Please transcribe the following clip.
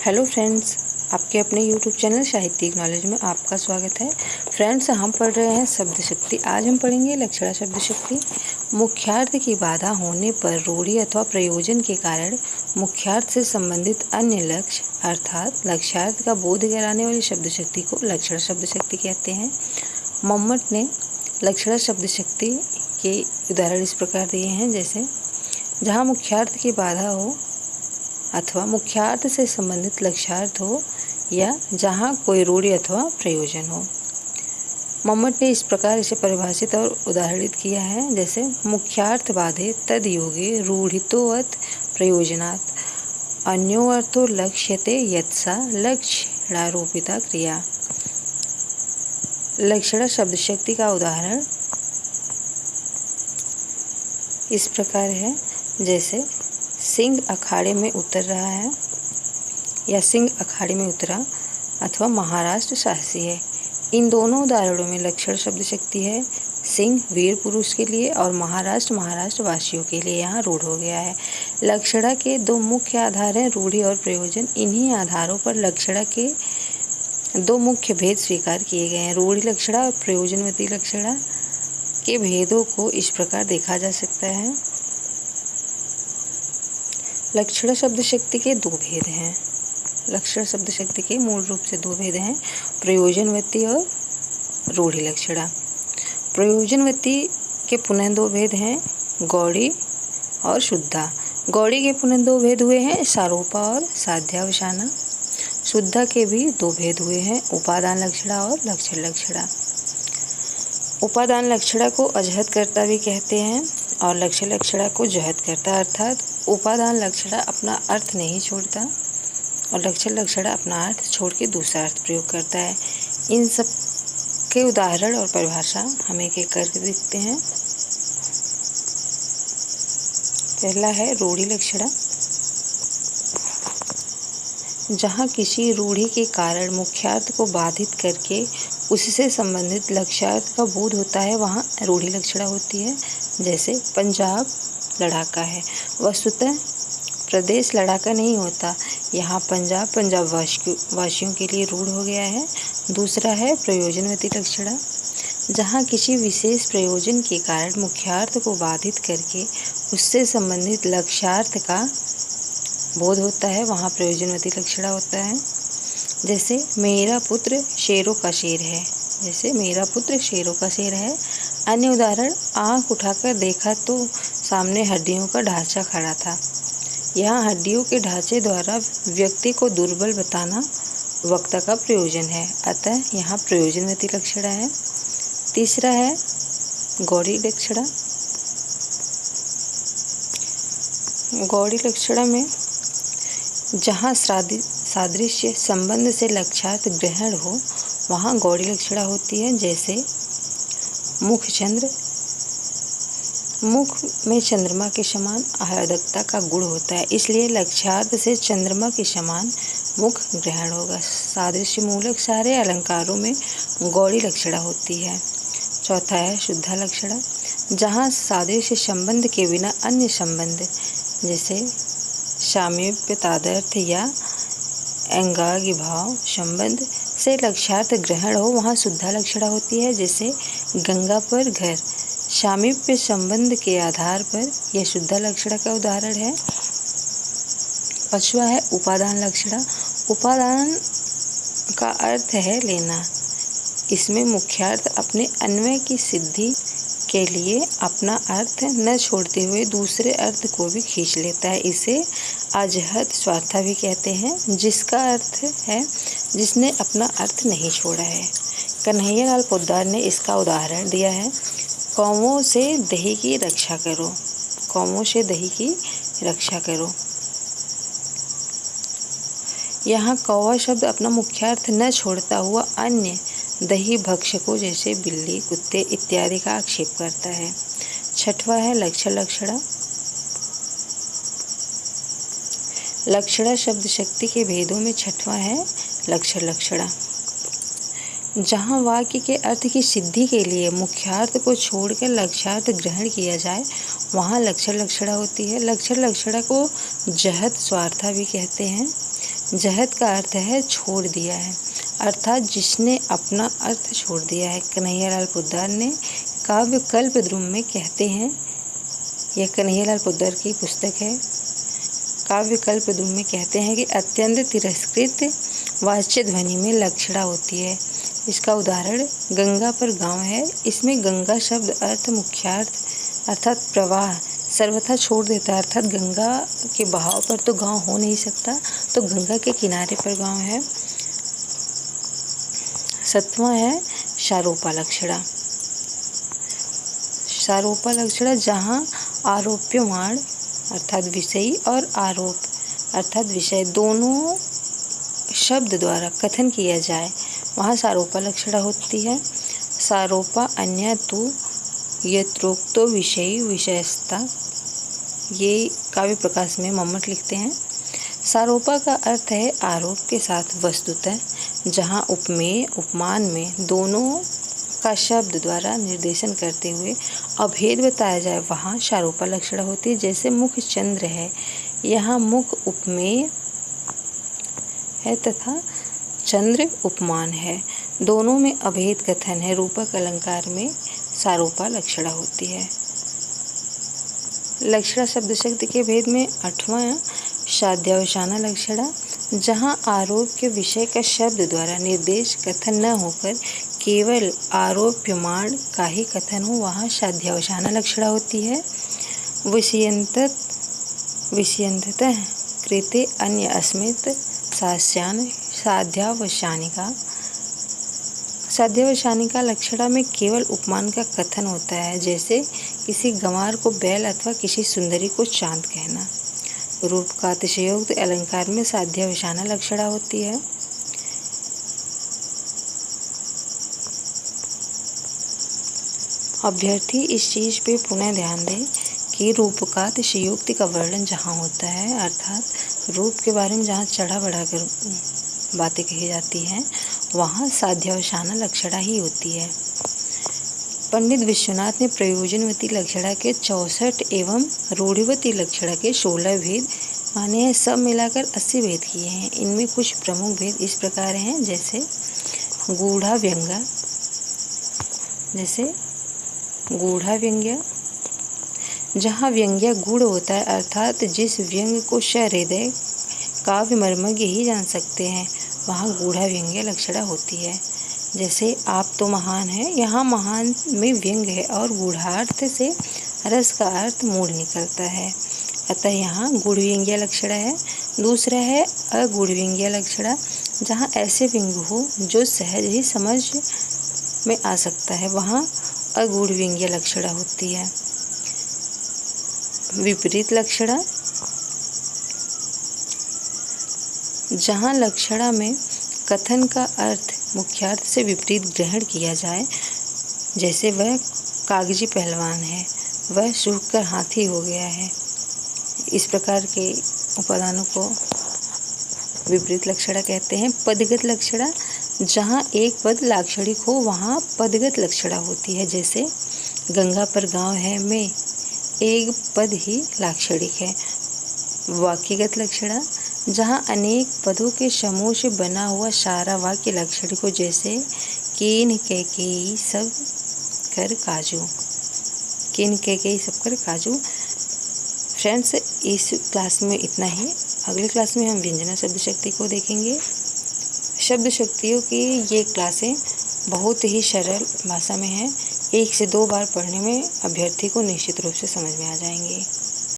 Hello friends, आपके अपने YouTube channel साहित्यिक नॉलेज में आपका स्वागत है। फ्रेंड्स, हम पढ़ रहे हैं शब्द शक्ति। आज हम पढ़ेंगे लक्षणा शब्द शक्ति। मुख्यार्थ की बाधा होने पर रूढ़ि अथवा प्रयोजन के कारण मुख्यार्थ से संबंधित अन्य लक्ष्य अर्थात लक्ष्यार्थ का बोध कराने वाली शब्द शक्ति को लक्षणा शब्द शक्ति कहते हैं। मम्मट ने लक्षणा शब्द शक्ति के उदाहरण इस प्रकार दिए हैं, जैसे जहाँ मुख्यार्थ की बाधा हो अथवा मुख्यार्थ से संबंधित लक्ष्यार्थ हो या जहाँ कोई रूढ़ि अथवा प्रयोजन हो। मम्मट ने इस प्रकार इसे परिभाषित और उदाहरणित किया है, जैसे मुख्यार्थ बाधे तद योगे रूढ़ितोऽथ प्रयोजनात् अन्यो अर्थो लक्ष्यते यत्सा लक्षणारोपिता क्रिया। लक्षणा शब्द शक्ति का उदाहरण इस प्रकार है, जैसे सिंह अखाड़े में उतर रहा है या सिंह अखाड़े में उतरा अथवा महाराष्ट्र साहसी है। इन दोनों उदाहरणों में लक्षण शब्द शक्ति है। सिंह वीर पुरुष के लिए और महाराष्ट्र वासियों के लिए यहाँ रूढ़ हो गया है। लक्षणा के दो मुख्य आधार हैं, रूढ़ि और प्रयोजन। इन्हीं आधारों पर लक्षणा के दो मुख्य भेद स्वीकार किए गए हैं। रूढ़ि लक्षणा और प्रयोजनवती लक्षणा के भेदों को इस प्रकार देखा जा सकता है। लक्षण शब्द शक्ति के दो भेद हैं। लक्षण शब्द शक्ति के मूल रूप से दो भेद हैं, प्रयोजनवती और रूढ़ि लक्षणा। प्रयोजनवती के पुनः दो भेद हैं, गौड़ी और शुद्धा। गौड़ी के पुनः दो भेद हुए हैं, सारोपा और साध्यावसाना। शुद्धा के भी दो भेद हुए हैं, उपादान लक्षणा और लक्षण लक्षणा। उपादान लक्षणा को अजहतकर्ता भी कहते हैं और लक्षण लक्षणा को जहतकर्ता, अर्थात उपादान लक्षणा अपना अर्थ नहीं छोड़ता और लक्षण लक्षणा अपना अर्थ छोड़ के दूसरा अर्थ प्रयोग करता है। इन सब के उदाहरण और परिभाषा हम एक एक करके देखते हैं। पहला है रूढ़ि लक्षणा। जहाँ किसी रूढ़ि के कारण मुख्यार्थ को बाधित करके उससे संबंधित लक्ष्यार्थ का बोध होता है, वहाँ रूढ़ि लक्षणा होती है। जैसे पंजाब लड़ाका है, वस्तुतः प्रदेश लड़ाका नहीं होता, यहाँ पंजाब वासियों के लिए रूढ़ हो गया है। दूसरा है प्रयोजनवती लक्षणा। जहाँ किसी विशेष प्रयोजन के कारण मुख्यार्थ को बाधित करके उससे संबंधित लक्ष्यार्थ का बोध होता है, वहाँ प्रयोजनवती लक्षणा होता है। जैसे मेरा पुत्र शेरों का शेर है, जैसे मेरा पुत्र शेरों का शेर है। अन्य उदाहरण, आंख उठाकर देखा तो सामने हड्डियों का ढांचा खड़ा था। यहाँ हड्डियों के ढांचे द्वारा व्यक्ति को दुर्बल बताना वक्ता का प्रयोजन है, अतः यहाँ प्रयोजनवती लक्षणा है। तीसरा है गौड़ी लक्षणा। गौड़ी लक्षणा में जहाँ सादृश्य संबंध से लक्ष्यार्थ ग्रहण हो, वहाँ गौड़ी लक्षणा होती है। जैसे मुख में चंद्रमा के समान आह्लादकता का गुण होता है, इसलिए लक्ष्यार्थ से चंद्रमा के समान मुख ग्रहण होगा। सादृश्य मूलक सारे अलंकारों में गौड़ी लक्षणा होती है। चौथा है शुद्धा लक्षणा। जहाँ सादृश्य संबंध के बिना अन्य संबंध, जैसे सामीप्य तादार्थ या अंगांगी भाव संबंध से लक्ष्यार्थ ग्रहण हो, वहाँ शुद्धा लक्षणा होती है। जैसे गंगा पर घर, सामीप्य संबंध के आधार पर यह शुद्धा लक्षणा का उदाहरण है। पांचवा है उपादान लक्षणा। उपादान का अर्थ है लेना। इसमें मुख्यार्थ अपने अन्वय की सिद्धि के लिए अपना अर्थ न छोड़ते हुए दूसरे अर्थ को भी खींच लेता है। इसे अजहत स्वार्था भी कहते हैं, जिसका अर्थ है जिसने अपना अर्थ नहीं छोड़ा है। कन्हैयालाल पोद्दार ने इसका उदाहरण दिया है, कौवों से दही की रक्षा करो, कौवों से दही की रक्षा करो। यहाँ कौवा शब्द अपना मुख्यार्थ न छोड़ता हुआ अन्य दही भक्षकों जैसे बिल्ली, कुत्ते इत्यादि का आक्षेप करता है। छठवां है लक्षण लक्षणा। लक्षणा शब्द शक्ति के भेदों में छठवां है लक्षण लक्षणा। जहाँ वाक्य के अर्थ की सिद्धि के लिए मुख्यार्थ को छोड़कर लक्ष्यार्थ ग्रहण किया जाए, वहाँ लक्षण लक्षणा होती है। लक्षण लक्षणा को जहत स्वार्था भी कहते हैं। जहत का अर्थ है छोड़ दिया है, अर्थात जिसने अपना अर्थ छोड़ दिया है। कन्हैयालाल पोद्दार ने काव्य कल्पद्रुम में कहते हैं, यह कन्हैयालाल पोद्दार की पुस्तक है। काव्य कल्पद्रुम में कहते हैं कि अत्यंत तिरस्कृत वाच्य ध्वनि में लक्षणा होती है। इसका उदाहरण गंगा पर गांव है। इसमें गंगा शब्द अर्थ मुख्यार्थ अर्थात प्रवाह सर्वथा छोड़ देता है, अर्थात गंगा के बहाव पर तो गांव हो नहीं सकता, तो गंगा के किनारे पर गांव है। सत्वां है शारोपा लक्षणा। शारोपा लक्षणा जहाँ आरोप्यमाण अर्थात विषयी और आरोप अर्थात विषय दोनों शब्द द्वारा कथन किया जाए, वहाँ सारोपा लक्षणा होती है। सारोपा अन्य तु यत्रोक्तो विषयी विषयस्ता, ये काव्य प्रकाश में मम्मट लिखते हैं। सारोपा का अर्थ है आरोप के साथ वस्तुतः, जहाँ उपमेय उपमान में दोनों का शब्द द्वारा निर्देशन करते हुए अभेद बताया जाए, वहाँ शारोपा लक्षणा होती है। जैसे मुख चंद्र है, यहाँ मुख उपमेय है तथा चंद्र उपमान है, दोनों में अभेद कथन है। रूपक अलंकार में सारोपा लक्षणा होती है। लक्षणा शब्द शक्ति के भेद में 8वां साध्यावसाना लक्षणा, जहाँ आरोप के विषय का शब्द द्वारा निर्देश कथन न होकर केवल आरोप्यमाण का ही कथन हो, वहाँ साध्यावसाना लक्षणा होती है। विषयन्ततः कृते अन्य अस्मित् साध्यावसानिका। साध्यावसानिका लक्षणा में केवल उपमान का कथन होता है, जैसे किसी गंवार को बैल अथवा किसी सुंदरी को चांद कहना। रूप का अतिशयोक्त अलंकार में साध्यावसाना लक्षणा होती है। अभ्यर्थी इस चीज पे पुनः ध्यान दें कि रूप का अतिशयोक्ति का वर्णन जहाँ होता है, अर्थात रूप के बारे में जहाँ चढ़ा बढ़ाकर बातें कही जाती हैं, वहाँ साध्यावसाना लक्षणा ही होती है। पंडित विश्वनाथ ने प्रयोजनवती लक्षणा के 64 एवं रूढ़िवती लक्षणा के 16 भेद माने हैं। सब मिलाकर 80 भेद किए हैं। इनमें कुछ प्रमुख भेद इस प्रकार हैं, जैसे गूढ़ा व्यंग्य, जहाँ व्यंग्य गूढ़ होता है, अर्थात जिस व्यंग्य को सहृदय काव्य मर्मज्ञ ही जान सकते हैं, वहाँ गूढ़ा व्यंग्य लक्षणा होती है। जैसे आप तो महान है, यहाँ महान में व्यंग्य है और गूढ़ार्थ से रस का अर्थ मूढ़ निकलता है, अतः यहाँ गूढ़ व्यंग्य लक्षणा है। दूसरा है अगूढ़ व्यंग्य लक्षणा, जहाँ ऐसे व्यंग्य हो जो सहज ही समझ में आ सकता है, वहाँ अगूढ़ व्यंग्य लक्षणा होती है। विपरीत लक्षणा, जहाँ लक्षणा में कथन का अर्थ मुख्यार्थ से विपरीत ग्रहण किया जाए, जैसे वह कागजी पहलवान है, वह सूख कर हाथी हो गया है, इस प्रकार के उपादानों को विपरीत लक्षणा कहते हैं। पदगत लक्षणा, जहाँ एक पद लाक्षणिक हो, वहाँ पदगत लक्षणा होती है। जैसे गंगा पर गांव है में एक पद ही लाक्षणिक है। वाक्यगत लक्षणा, जहाँ अनेक पदों के समूह से बना हुआ सारा वाक्य लाक्षणिक हो, जैसे केन कैकेयी सब कर काजू, केन कैकेयी सब कर काजू। फ्रेंड्स, इस क्लास में इतना ही। अगली क्लास में हम व्यंजना शब्द शक्ति को देखेंगे। शब्द शक्तियों की ये क्लासें बहुत ही सरल भाषा में हैं। 1 से 2 बार पढ़ने में अभ्यर्थी को निश्चित रूप से समझ में आ जाएंगे।